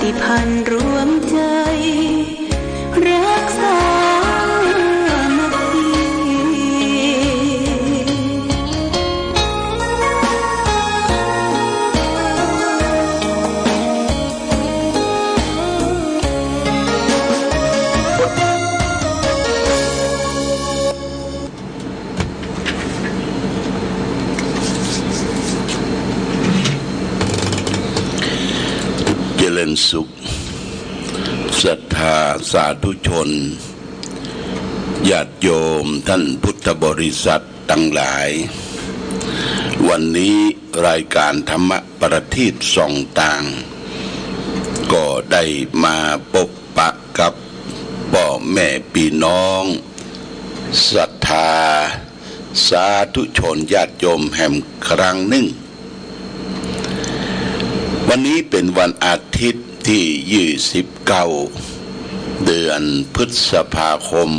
ติพันธ์รวมใจรักษามัคคีเจริญสุขศรัทธาสาธุชนญาติโยมท่านพุทธบริษัททั้งหลายวันนี้รายการธรรมประทีปส่องต่างก็ได้มาพบปะกับพ่อแม่พี่น้องศรัทธาสาธุชนญาติโยมแห่งครั้งหนึ่งวันนี้เป็นวันอาทิตย์ที่29เดือนพฤษภาคม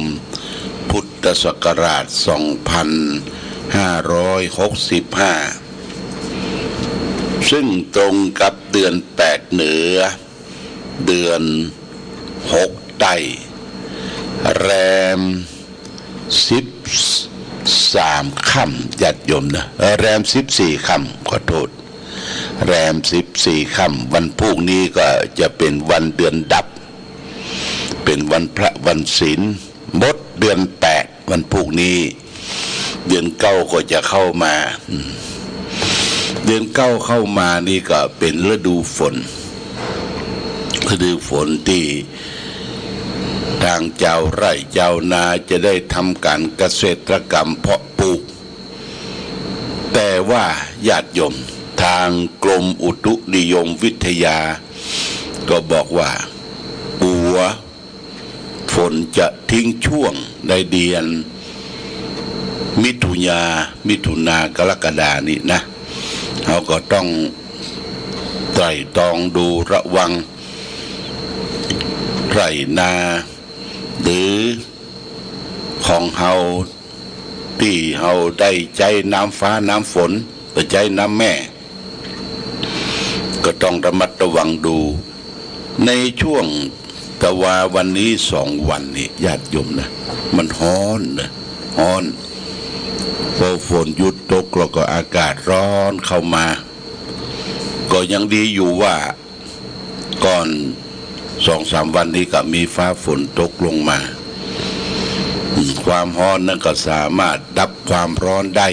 พุทธศักราช2565ซึ่งตรงกับเดือน8เหนือเดือน6ใต้แรม13ค่ำญาติโยมนะแรม14ค่ำขอโทษแรม14ค่ำวันพรุ่งนี้ก็จะเป็นวันเดือนดับเป็นวันพระวันศีลมดเดือน8วันพรุ่งนี้เดือน9ก็จะเข้ามาเดือน9เข้ามานี่ก็เป็นฤดูฝนที่ทางเจ้าไร่เจ้านาจะได้ทำการเกษตรกรรมเพาะปลูกแต่ว่าญาติโยมทางกรมอุตุนิยมวิทยาก็บอกว่าฝนจะทิ้งช่วงในเดือนมิถุนากรกฎานี่นะเขาก็ต้องไตร่ตรองดูระวังไรนาหรือของเฮาที่เฮาได้ใจน้ำฟ้าน้ำฝนหรือใจน้ำแม่ก็ต้องระมัดระวังดูในช่วงตะวาวันนี้2 วันนี้ญาติโยมนะมันร้อนพอฝนหยุดตกแล้วก็อากาศร้อนเข้ามาก็ยังดีอยู่ว่าก่อน2-3 วันนี้ก็มีฟ้าฝนตกลงมาความร้อนนั้นก็สามารถดับความร้อนได้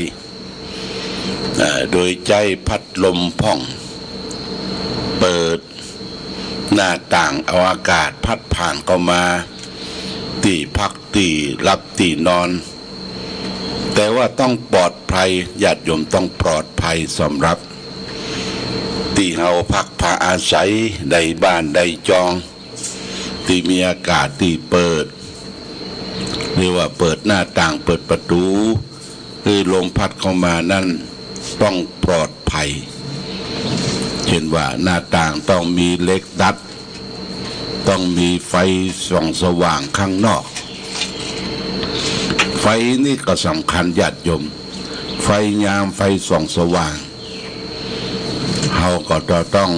โดยใจพัดลมพ่องเปิดหน้าต่างเอาอากาศพัดผ่านเข้ามาที่พักที่หลับที่นอนแต่ว่าต้องปลอดภัยญาติโยมต้องปลอดภัยสำหรับที่เฮาพักพาอาศัยใดบ้านใดจองที่มีอากาศที่เปิดเรียกว่าเปิดหน้าต่างเปิดประตูคือลมพัดเข้ามานั่นต้องปลอดภัยเช่นว่าหน้าต่างต้องมีเหล็กดัดต้องมีไฟส่องสว่างข้างนอกไฟนี่ก็สำคัญญาติโยมไฟยามไฟส่องสว่างเราก็ต้อง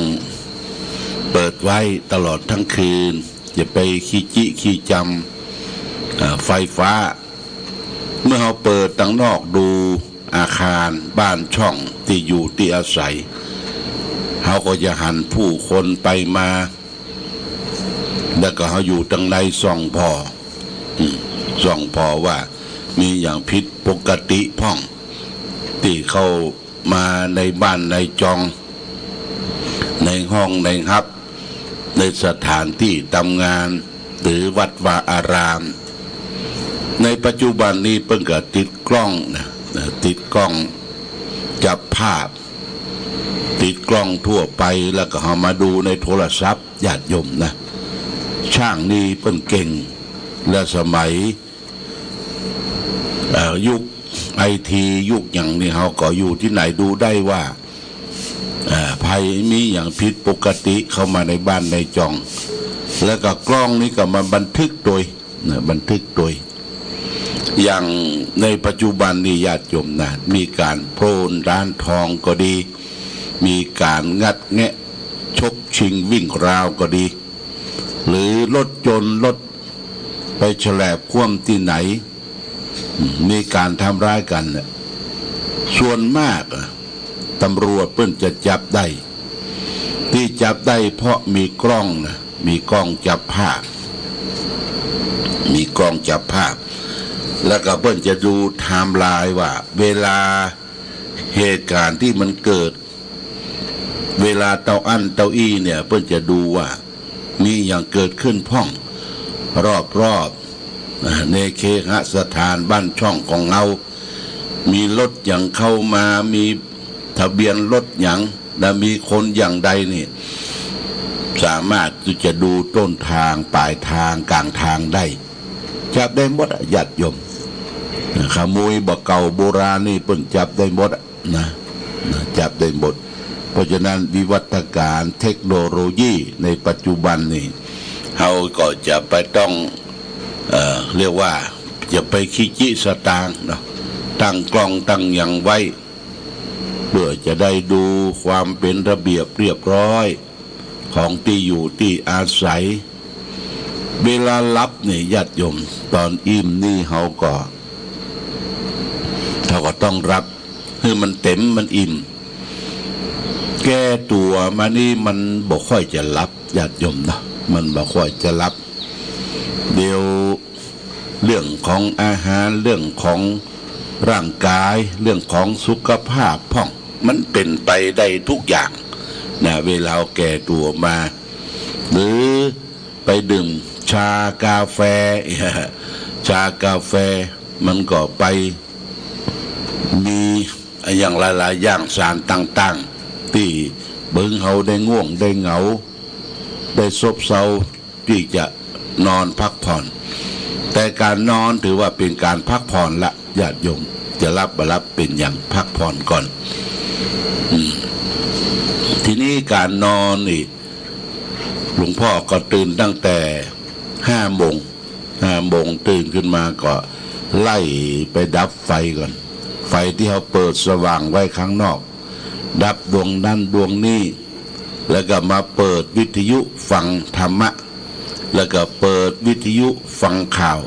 เปิดไว้ตลอดทั้งคืนอย่าไปขี้จำไฟฟ้าเมื่อเราเปิดตั้งนอกดูอาคารบ้านช่องที่อยู่ที่อาศัยเขาก็จะหันผู้คนไปมาแล้วก็เขาอยู่ตั้งในส่องพอว่ามีอย่างผิดปกติพ่องที่เข้ามาในบ้านในจองในห้องในฮับในสถานที่ทำงานหรือวัดวาอารามในปัจจุบันนี้เพิ่งก็ติดกล้องจับภาพติดกล้องทั่วไปแล้วก็เอามาดูในโทรศัพท์ญาติโยมนะช่างนี้เพิ่งเก่งและสมัยยุคITยุคอย่างนี้เขาก็อยู่ที่ไหนดูได้ว่าภัยมีอย่างผิดปกติเข้ามาในบ้านในจองแล้วก็กล้องนี้ก็มาบันทึกโดยอย่างในปัจจุบันนี้ญาติโยมนะมีการโปรนร้านทองก็ดีมีการงัดแงะโฉ กชิงวิ่งราวก็ดี หรือรถจนรถไปแฉลบคว่ำที่ไหนมีการทำร้ายกันเนี่ยส่วนมากตำรวจเพิ่นจะจับได้ที่จับได้เพราะมีกล้องนะมีกล้องจับภาพมีกล้องจับภาพแล้วก็เพิ่นจะดูไทม์ไลน์ว่าเวลาเหตุการณ์ที่มันเกิดเวลาเตาอั้นเตาอี้เนี่ยเพิ่นจะดูว่ามีอย่างเกิดขึ้นพ่องรอบในเคหสถานบ้านช่องของเรามีรถอย่างเข้ามามีทะเบียนรถอย่างและมีคนอย่างใดนี่สามารถที่จะดูต้นทางปลายทางกลางทางได้จับได้หมดญาติโยมขโมยบ่เก่าโบราณนี่เพิ่นจับได้หมดนะจับได้หมดเพราะฉะนั้นวิวัฒนาการเทคโนโลยีในปัจจุบันนี่เราก็จะไปต้องเรียกว่าจะไปขี้จี้สตางค์เนาะตั้งกล้องตั้งอย่างไว้เพื่อจะได้ดูความเป็นระเบียบเรียบร้อยของที่อยู่ที่อาศัยเวลารับเนี่ยญาติโยมตอนอิ่มนี่เขาก็ต้องรับให้มันเต็มมันอิ่มแก้ตัวมานี่มันบ่ค่อยจะรับญาติโยมนะมันบ่ค่อยจะรับเดี๋ยวเรื่องของอาหารเรื่องของร่างกายเรื่องของสุขภาพพ่องมันเป็นไปได้ทุกอย่างนะเวลาแก่ตัวมาหรือไปดื่มชากาแฟชากาแฟมันก็ไปมีอย่างหลายๆอย่างสารต่างๆที่เบิ่งเฮาได้ง่วงได้เหงาได้ซบเซาที่จะนอนพักผ่อนแต่การนอนถือว่าเป็นการพักผ่อนละญาติโยมจะรับเป็นอย่างพักผ่อนก่อนทีนี้การนอนนี่หลวงพ่อก็ตื่นตั้งแต่5 โมงตื่นขึ้นมาก็ไล่ไปดับไฟก่อนไฟที่เขาเปิดสว่างไว้ข้างนอกดับดวงนั้นดวงนี้แล้วก็มาเปิดวิทยุฟังธรรมะแล้วก็เปิดวิทยุฟังข่าว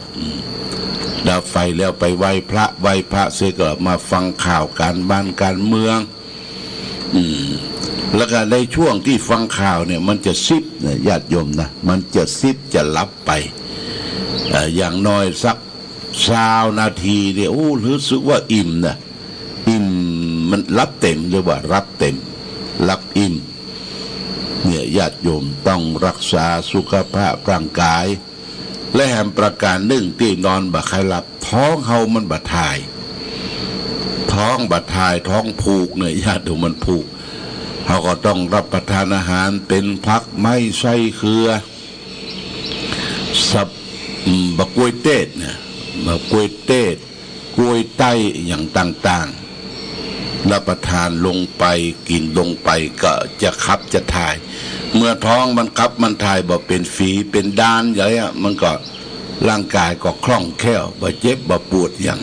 ดับไฟแล้วไปไหว้พระเสร็จก็มาฟังข่าวการบ้านการเมืองแล้วก็ในช่วงที่ฟังข่าวเนี่ยมันจะซิบเนี่ยญาติโยมนะมันจะซิบจะลับไปอย่างน้อยสัก20 นาทีเนี่ยรู้สึกว่าอิ่มนะอิ่มมันรับเต็มหรือว่ารับเต็มรับอิ่มเนี่ยญาติโยมต้องรักษาสุขภาพร่างกายและแห่งประการหนึ่งที่นอนบ่ค่อยหลับท้องเฮามันบ่ถ่ายท้องบ่ถ่ายท้องผูกเนี่ยญาติโยมมันผูกเขาก็ต้องรับประทานอาหารเป็นพักไม่ใช่เครือสับบะกล้วยเต้เนี่ยบะกล้วยเต้กล้วยไต้อย่างต่างๆรับประทานลงไปกินลงไปก็จะขับจะถ่ายเมื่อท้องมันขับมันถ่ายบ่เป็นฝีเป็นด้านอย่างนี้มันก็ร่างกายก็คล่องแคล่วบ่เจ็บบ่ปวดอย่าง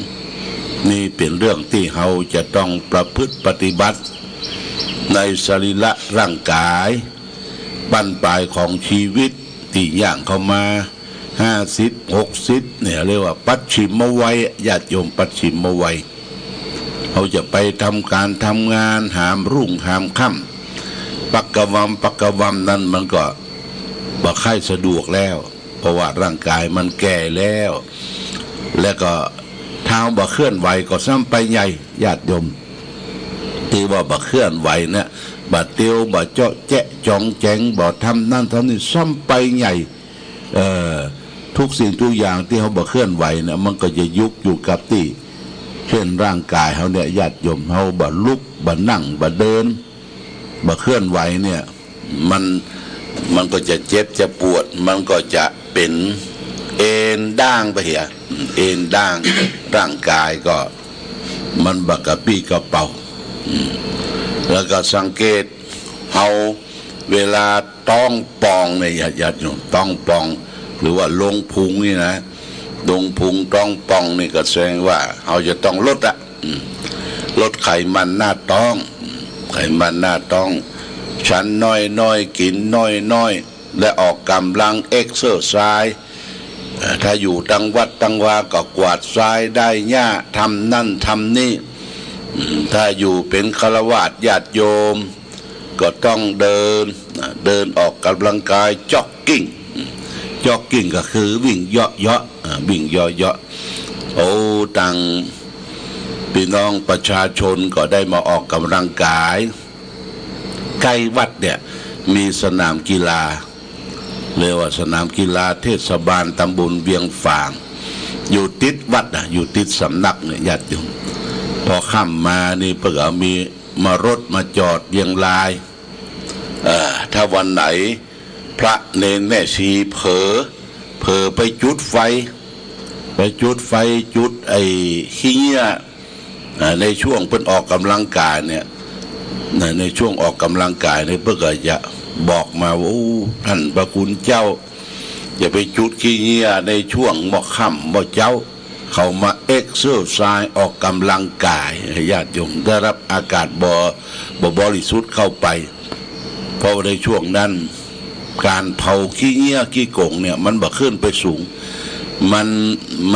นี่เป็นเรื่องที่เราจะต้องประพฤติปฏิบัติในสรีระร่างกายบั้นปลายของชีวิตที่ย่างเข้ามา50-60เนี่ยเรียกว่าปัจฉิมวัยญาติโยมปัจฉิมวัยเขาจะไปทำการทำงานหามรุ่งหามค่ำปักกะวัมนั้นมันก็บ่ค่อยสะดวกแล้วเพราะว่าร่างกายมันแก่แล้วแล้วก็เท้าบ่เคลื่อนไหวก็ซ้ำไปใหญ่ญาติโยมที่ว่าบ่เคลื่อนไหวเนี่ยบ่เตียวบ่เจาะแจ๊ะจองแจงบ่ทำนั่นทำนี่ซ้ำไปใหญ่ทุกสิ่งทุกอย่างที่เขาบ่เคลื่อนไหวเนี่ยมันก็จะยุกอยู่กับที่เช่นร่างกายเขาเนี่ยญาติโยมเขาบ่ลุกบ่นั่งบ่เดินบ่เคลื่อนไหวเนี่ยมันก็จะเจ็บจะปวดมันก็จะเป็นเอ็นด่างไปเหียเอ็นด่างร่างกายก็มันบักกะปี้กระเป๋าแล้วก็สังเกตเอาเวลาต้องปองเนี่ยญาติโยมต้องปองหรือว่าลงพุงนี่นะลงพุงต้องปองนี่ก็แสดงว่าเราจะต้องลดไขมันหน้าท้องไขมันหน้าท้อง ฉันน้อยกินน้อยและออกกำลังเอ็กเซอร์ไซส์ถ้าอยู่ตังวัดตังวาก็กวาดทรายได้หญ้าทำนั่นทำนี่ถ้าอยู่เป็นฆราวาสญาติโยมก็ต้องเดินออกกำลังกายจ็อกกิ้งก็คือวิ่งเหาะวิ่งเหาะโอ้ตังพี่น้องประชาชนก็ได้มาออกกำลังกายใกล้วัดเนี่ยมีสนามกีฬาเรียกว่าสนามกีฬาเทศบาลตำบลเวียงฝางอยู่ติดวัดอยู่ติดสำนักเนี่ยญาติโยมพอค่ำมานี่เพื่อมีมารถมาจอดเรียงรายถ้าวันไหนพระเนรแม่ชีเผลอไปจุดไฟจุดไอ้ขี้เหี้ยในช่วงเพิ่นออกกำลังกายเนี่ยในช่วงออกกำลังกายเนี่ยเพื่อจะบอกมาว่าท่านพระคุณเจ้าอย่าไปจุดขี้เหี้ยในช่วงบ่ค่ำบ่เจ้าเขามาเอ็กซ์เซอร์ไซส์ออกกำลังกายญาติโยมได้รับอากาศบริสุทธิ์เข้าไปเพราะในช่วงนั้นการเผาขี้เหี้ยขี้โกงเนี่ยมันบ่ขึ้นไปสูงมั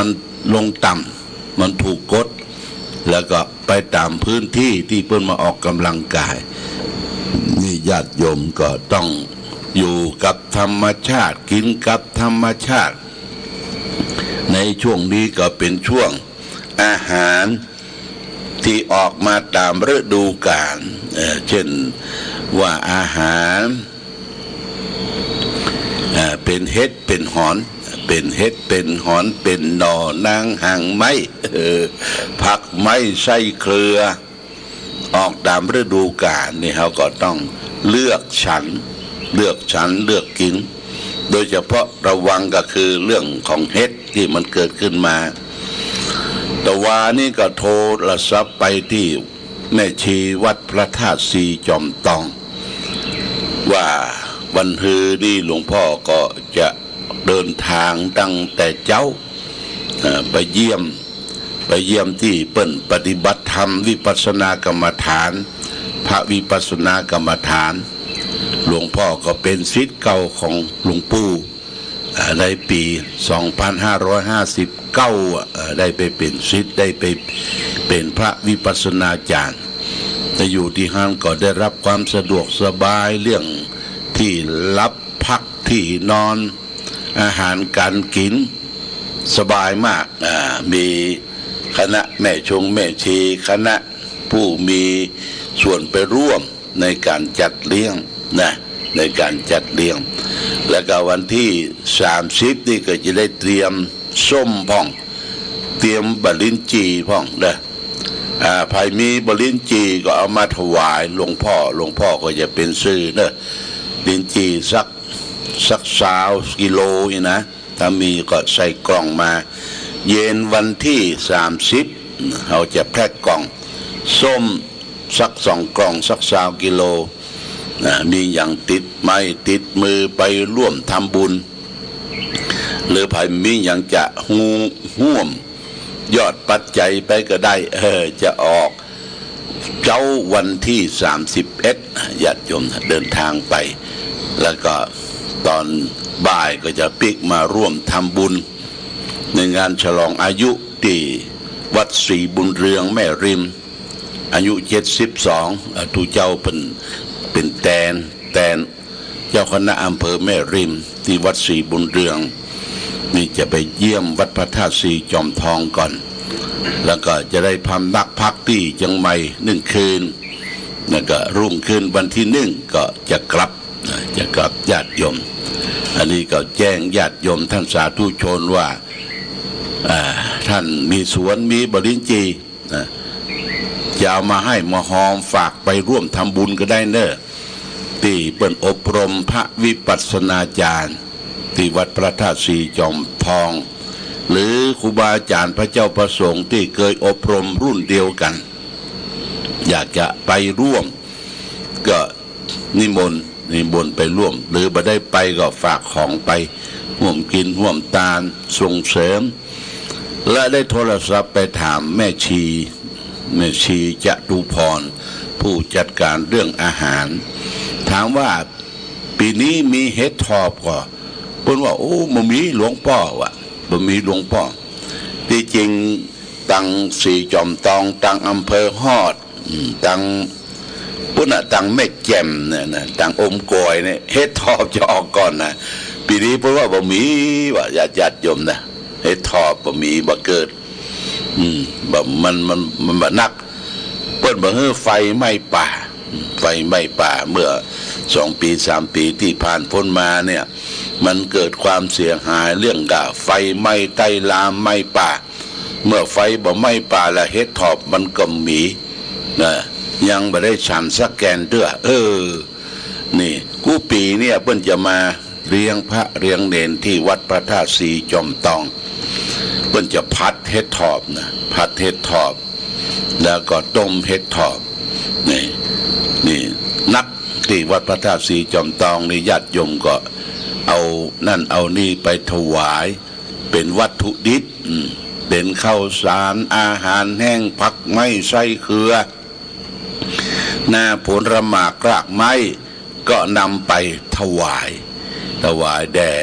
นลงต่ำมันถูกกดแล้วก็ไปตามพื้นที่ที่เพิ่นมาออกกำลังกายนี่ญาติโยมก็ต้องอยู่กับธรรมชาติกินกับธรรมชาติในช่วงนี้ก็เป็นช่วงอาหารที่ออกมาตามฤดูกาลเช่นว่าอาหารเป็นเห็ดเป็นหอนเป็นเห็ดเป็นหอนเป็นหน่อนางหางไม้ผักไม้ไส้เครือออกตามฤดูกาลนี่เขาก็ต้องเลือกฉันเลือกกินโดยเฉพาะระวังก็คือเรื่องของเห็ดที่มันเกิดขึ้นมาแต่ว่านี่ก็โทรศัพท์ไปที่แม่ชีวัดพระธาตุสีจอมตองว่าวันฮือนี่หลวงพ่อก็จะเดินทางตั้งแต่เจ้าไปเยี่ยมที่เปิ้นปฏิบัติธรรมวิปัสสนากรรมฐานพระวิปัสสนากรรมฐานหลวงพ่อก็เป็นศิษย์เก่าของหลวงปู่ในปี 2559ได้ไปเป็นศิษย์ได้ไปเป็นพระวิปัสสนาจารย์แต่อยู่ที่ห้างก็ได้รับความสะดวกสบายเรื่องที่รับพักที่นอนอาหารการกินสบายมากมีคณะแม่ชงแม่ชีคณะผู้มีส่วนไปร่วมในการจัดเลี้ยงในการจัดเลี้ยงแล้วก็วันที่30นี่ก็จะได้เตรียมส้มพ่องเตรียมบะลิ้นจีพ่องภายมีบะลิ้นจีก็เอามาถวายหลวงพ่อก็จะเป็นซื้อลิ้นจีสัก20กิโลนี่นะถ้ามีก็ใส่กล่องมาเย็นวันที่30เราจะแพ็คกล่องส้มสัก2 กล่องสัก20กิโลมีอย่างติดไม้ติดมือไปร่วมทำบุญหรือภายมีอย่างจะห่วมยอดปัจจัยไปก็ได้จะออกเจ้าวันที่31ญาติโยมเดินทางไปแล้วก็ตอนบ่ายก็จะปิกมาร่วมทำบุญในงานฉลองอายุที่วัดศรีบุญเรืองแม่ริมอายุ72ทูเจ้าเป็นแตนเจ้าคณะอำเภอแม่ริมที่วัดศรีบุญเรืองนี่จะไปเยี่ยมวัดพระธาตุสีจอมทองก่อนแล้วก็จะได้พำนักพักที่เชียงใหม่1 คืนแล้วก็รุ่งขึ้นวันที่1ก็จะกลับญาติโยมอันนี้ก็แจ้งญาติโยมท่านสาธุชนว่าท่านมีสวนมีบริญจีจะเอามาให้มาหอมฝากไปร่วมทำบุญก็ได้เนอะที่เปิดอบรมพระวิปัสสนาจารย์ที่วัดพระธาตุสีจอมทองหรือครูบาอาจารย์พระเจ้าประสงค์ที่เคยอบรมรุ่นเดียวกันอยากจะไปร่วมก็นิมนต์ไปร่วมหรือบ่ได้ไปก็ฝากของไปร่วมกินร่วมทานส่งเสริมและได้โทรศัพท์ไปถามแม่ชีจตุพรผู้จัดการเรื่องอาหาร ถามว่าปีนี้มีเฮ็ดทอบก็เพิ่นว่าโอ้บ่มีหลวงพ่อว่ะบ่มีหลวงพ่อที่จริงตังสีจอมตองตังอำเภอฮอดตังปุ่นน่ะตังแม่แจ่มเนี่ยนะตังอมกอยเนี่ยเฮ็ดทอบจะออกก่อนนะปีนี้เพราะว่าบ่มีว่าญาติโยมนะเฮ็ดทอบบ่มีบ่เกิดแบบมันบ่นักเปิ้นบ่ฮื้อไฟไหม้ป่าไฟไหม้ป่าเมื่อ2 ปี3 ปีที่ผ่านพ้นมาเนี่ยมันเกิดความเสียหายเรื่องกะไฟไหม้ใต้ลามไหม้ป่าเมื่อไฟบ่ไหม้ป่าแล้วเฮ็ดทอบมันก็มีนะยังบ่ได้ฉันสักแกนเด้อนี่กูปีเนี่ยเพิ่นจะมาเลี้ยงพระเลี้ยงเนนที่วัดพระธาตุสีจอมตองเพิ่นจะพัดเฮ็ดทอบนะพัดเฮ็ดทอบแล้วก็ต้มเฮ็ดทอบนี่นักที่วัดพระธาตุสีจอมตองนี่ญาติโยมก็เอานั่นเอานี่ไปถวายเป็นวัตถุดิบเป็นข้าวสารอาหารแห้งผักไม้ไส้เขือหน้าผลหมากรากไม้ก็นำไปถวายแด่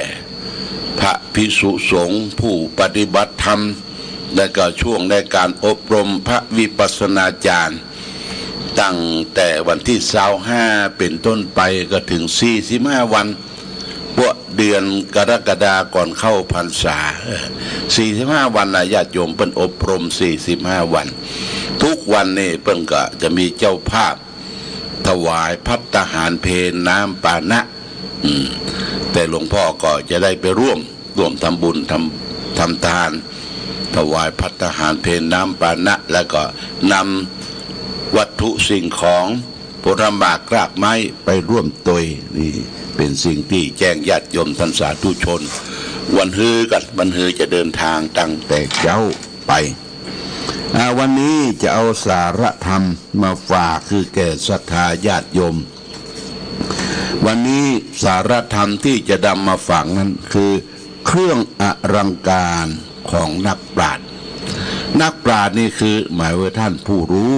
พระภิกษุสงฆ์ผู้ปฏิบัติธรรมและก็ช่วงในการอบรมพระวิปัสสนาจารย์ตั้งแต่วันที่25เป็นต้นไปก็ถึง45 วันพวกเดือนกรกฎาคมก่อนเข้าพรรษา45 วันญาติโยมเพิ่นอบรม45 วันทุกวันนี่เพิ่นก็จะมีเจ้าภาพถวายภัตตาหารเพลน้ำปานะแต่หลวงพ่อก็จะได้ไปร่วมทำบุญทำทานถวายภัตตาหารเพลน้ำปานะแล้วก็นำวัตถุสิ่งของผลหมากรากไม้ไปร่วมตยนี่เป็นสิ่งที่แจ้งญาติโยมท่านสาธุชนวันฮือจะเดินทางตั้งแต่เช้าไปวันนี้จะเอาสาระธรรมมาฝากคือแก่ศรัทธาญาติโยมวันนี้สาระธรรมที่จะนำมาฝากนั้นคือเครื่องอลังการของนักปราชญ์นี่คือหมายว่าท่านผู้รู้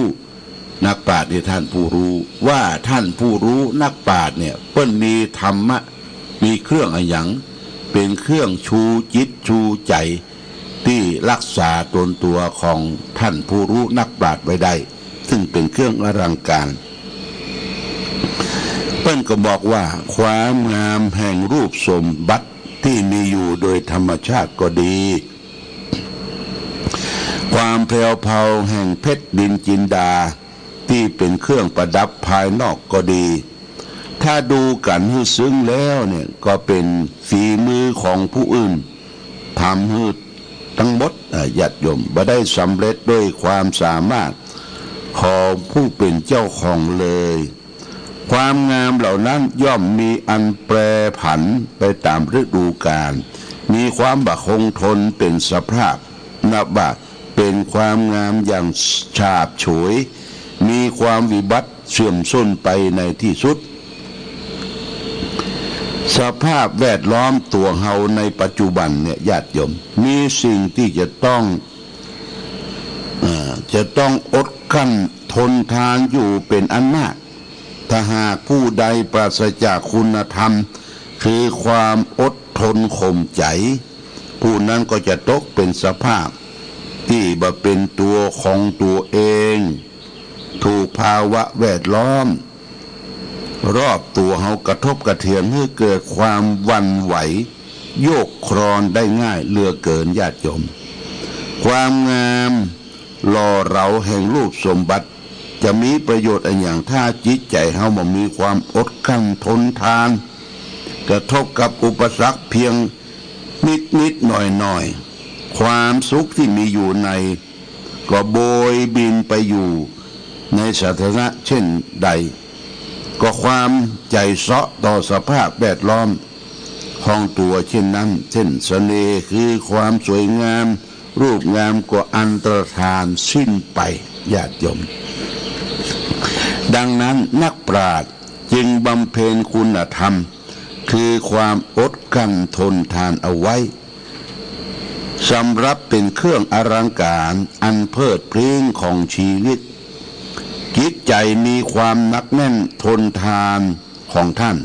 นักปราชญ์นี่ท่านผู้รู้ว่าท่านผู้รู้นักปราชญ์เนี่ยเพิ่นมีธรรมะมีเครื่องอะไรอย่างเป็นเครื่องชูจิตชูใจที่รักษาตนตัวของท่านผู้รู้นักปราชญ์ไว้ได้ซึ่งเป็นเครื่องอลังการเพิ่นก็บอกว่าความงามแห่งรูปสมบัติที่มีอยู่โดยธรรมชาติก็ดีความแผ่วเผาแห่งเพชรดินจินดาที่เป็นเครื่องประดับภายนอกก็ดีถ้าดูกันให้ซึ้งแล้วเนี่ยก็เป็นฝีมือของผู้อื่นทำให้ทั้งหมดญาติโยมบ่ได้สำเร็จด้วยความสามารถของผู้เป็นเจ้าของเลยความงามเหล่านั้นย่อมมีอันแปรผันไปตามฤดูกาลมีความคงทนเป็นสภาพนับว่าเป็นความงามอย่างฉาบฉวยมีความวิบัติเสื่อมทรามไปในที่สุดสภาพแวดล้อมตัวเฮาในปัจจุบันเนี่ยญาติโยมมีสิ่งที่จะต้องอดกลั้นทนทานอยู่เป็นอันมากถ้าหากผู้ใดปราศจากคุณธรรมคือความอดทนข่มใจผู้นั้นก็จะตกเป็นสภาพที่บ่เป็นตัวของตัวเองถูกภาวะแวดล้อมรอบตัวเฮากระทบกระเทือนให้เกิดความหวั่นไหวโยกคลอนได้ง่ายเหลือเกินญาติโยมความงามหล่อเหลาแห่งรูปสมบัติจะมีประโยชน์อย่างถ้าจิตใจเฮาบ่มีความอดกลั้นทนทานกระทบกับอุปสรรคเพียงนิดหน่อยความสุขที่มีอยู่ในก็โบยบินไปอยู่ในสถานะเช่นใดก็ความใจเสาะต่อสภาพแวดล้อมของตัวเช่นนั้นเช่นเสน่ห์คือความสวยงามรูปงามก็อันตรธานสิ้นไปญาติโยมดังนั้นนักปราชญ์จึงบำเพ็ญคุณธรรมคือความอดกลั้นทนทานเอาไว้สำรับเป็นเครื่องอลังการอันเพลิดเพลินของชีวิตจิตใจมีความหนักแน่นทนทานข ของท่าน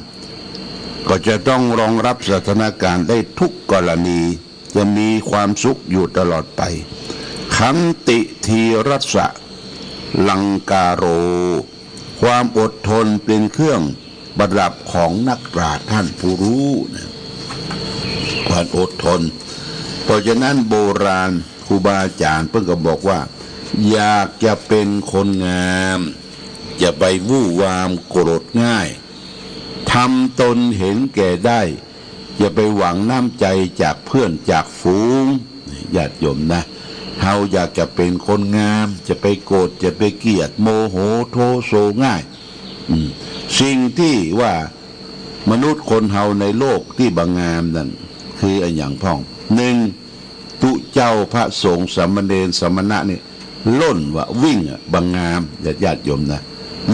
ก็จะต้องรองรับสถานการณ์ได้ทุกกรณีจะมีความสุขอยู่ตลอดไปขันติทีรัสสะลังการโรความอดทนเป็นเครื่องประดับของนักปราชญ์ท่านผู้รู้นะความอดทนเพราะฉะนั้นโบราณครูบาอาจารย์เพิ่งก็บอกว่าอยากจะเป็นคนงามอย่าไปวู่วามโกรธง่ายทำตนเห็นแก่ได้อย่าไปหวังน้ำใจจากเพื่อนจากฝูงญาติโยมนะเฮาอยากจะเป็นคนงามจะไปโกรธจะไปเกลียดโมโหโทโสง่ายสิ่งที่ว่ามนุษย์คนเฮาในโลกที่บางงามนั่นคืออันอย่างพ่องหนึ่งตุเจ้าพระสงฆ์สามเณรสมณะนี่ล้นว่าวิ่งบางงามญาติโยมนะ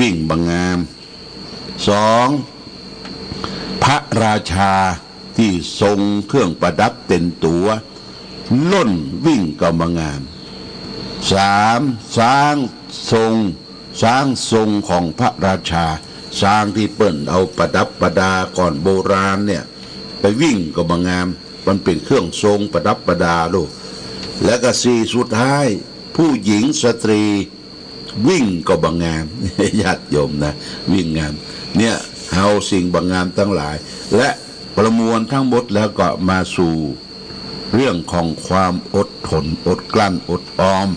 วิ่งบางงามสองพระราชาที่ทรงเครื่องประดับเต็มตัวล้นวิ่งก็บางงามสามสร้างทรงของพระราชาสร้างที่เปิ้นเอาประดับประดาก่อนโบราณเนี่ยไปวิ่งก็บางงามมันเป็นเครื่องทรงประดับประดาลูกและก็สี่สุดท้ายผู้หญิงสตรีวิ่งก็บางงามญาติโยมนะวิ่งงามเนี่ยเฮาสิ่งบางงามทั้งหลายและประมวลทั้งหมดแล้วก็มาสู่เรื่องของความอดทนอดกลั้นอดออม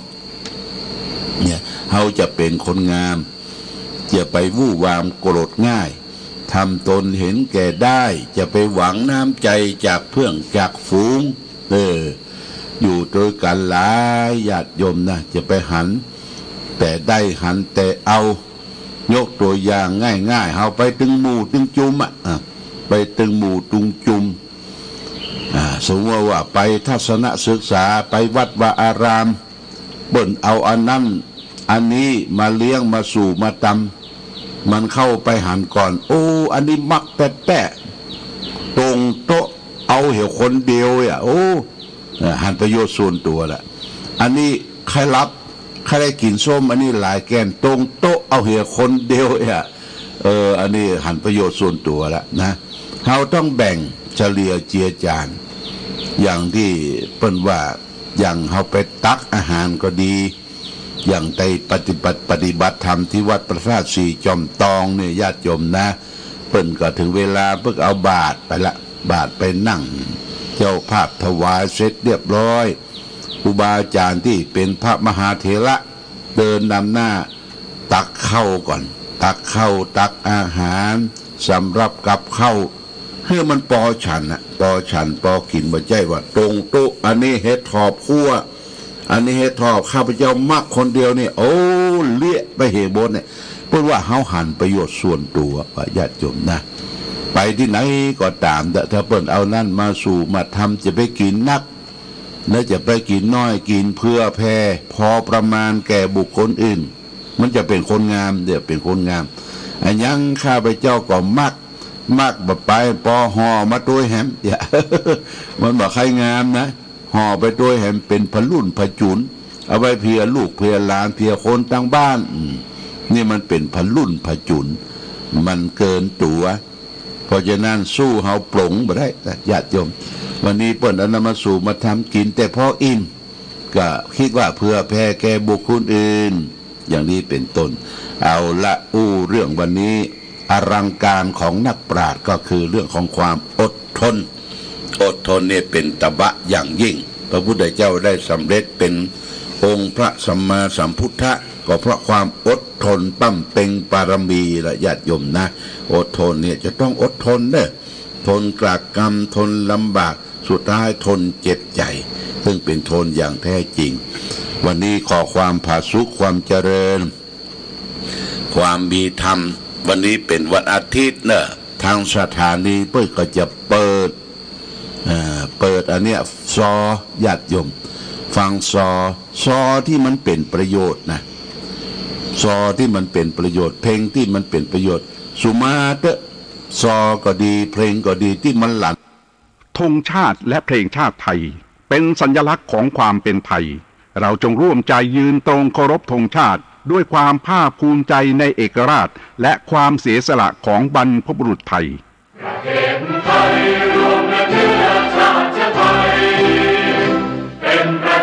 เนี่ยเฮาจะเป็นคนงามอย่าไปวู่วามโกรธง่ายทำตนเห็นแก่ได้จะไปหวังน้ำใจจากเพื่อนจากฝูงอยู่โดยกันหลายญาติโยมนะจะไปหันแต่ได้หันแต่เอายกตัวอย่างง่ายๆเฮาไปตึงหมู่ตึงจุมไปตึงหมู่ตุงจุมสมมติว่าไปทัศนศึกษาไปวัดวาอารามเบิ่นเอาอันนั้นอันนี้มาเลี้ยงมาสู่มาตำมันเข้าไปหันก่อนโอ้อันนี้มักแปะตรงโต๊ะเอาเหี่ยวคนเดียวโอ้หันประโยชน์ส่วนตัวแหละอันนี้ใครรับใครได้กินส้มอันนี้หลายแกนตรงโต๊ะเอาเหี่ยวคนเดียวอันนี้หันประโยชน์ส่วนตัวแล้วนะเราต้องแบ่งเฉลี่ยเจียจานอย่างที่เปิ้นว่าอย่างเราไปตักอาหารก็ดีอย่างไปปฏิบัติธรรมที่วัดพระธาตุสีจอมตองเนี่ยญาติโยมนะเปิ้นก็ถึงเวลาเพิ่งเอาบาตรไปละบาตรไปนั่งเจ้าภาพถวายเสร็จเรียบร้อยครูบาอาจารย์ที่เป็นพระมหาเถระเดินนำหน้าตักเข้าก่อนตักเข้าตักอาหารสำหรับกับเข้าเพื่อมันปอฉันปอฉันปอกินบ่ใจว่าตรงโต๊ะอันนี้เฮ็ดทอบคั่วอันนี้เฮ็ดทอบข้าพเจ้ามักคนเดียวนี่โอ้เลี้ยไปเหบนเนี่ยเพื่อว่าเฮาหันประโยชน์ส่วนตัวญาติโยมนะไปที่ไหนก็ตามแต่ถ้าเปิ้นเอานั่นมาสู่มาทำจะไปกินนักและจะไปกินน้อยกินเพื่อแพ่พอประมาณแก่บุคคลอื่นมันจะเป็นคนงามเป็นคนงามอันยังข้าพเจ้าก็มักแบบไปปอห่อมาตัวแหมมันบอกใครงามนะห่อไปตัวแหมเป็นพลุ่นพจุนเอาไว้เพียลูกเพียหลานเพียคนตั้งบ้านนี่มันเป็นพลุ่นพจุนมันเกินตัวเพราะฉะนั้นสู้เฮาปลงบ่ได้ญาติโยมวันนี้เปิ้นเอานำมาสู่มาทำกินแต่พออิ่มก็คิดว่าเพื่อแผ่แก่บุคคลอื่นอย่างนี้เป็นต้นเอาละเรื่องวันนี้อลังการของนักปราชญ์ก็คือเรื่องของความอดทนเนี่ยเป็นตบะอย่างยิ่งพระพุทธเจ้าได้สำเร็จเป็นองค์พระสัมมาสัมพุทธะก็เพราะความอดทนปั้มเต็งปารมีละญาติโยมนะอดทนเนี่ยจะต้องอดทนเด้อทนกรากกรรมทนลำบากสุดท้ายทนเจ็บใจซึ่งเป็นทนอย่างแท้จริงวันนี้ขอความผาสุกความเจริญความมีธรรมวันนี้เป็นวันอาทิตย์เนอะทางสถานีเพื่อก็จะเปิดอันเนี้ยซอญาติโยมฟังซอที่มันเป็นประโยชน์นะซอที่มันเป็นประโยชน์เพลงที่มันเป็นประโยชน์สุมาเตะซอก็ดีเพลงก็ดีที่มันหลั่นธงชาติและเพลงชาติไทยเป็นสัญลักษณ์ของความเป็นไทยเราจงร่วมใจยืนตรงเคารพธงชาติ ด้วยความภาคภูมิใจในเอกราชและความเสียสละของบรรพบุรุษไทย ประเทศไทย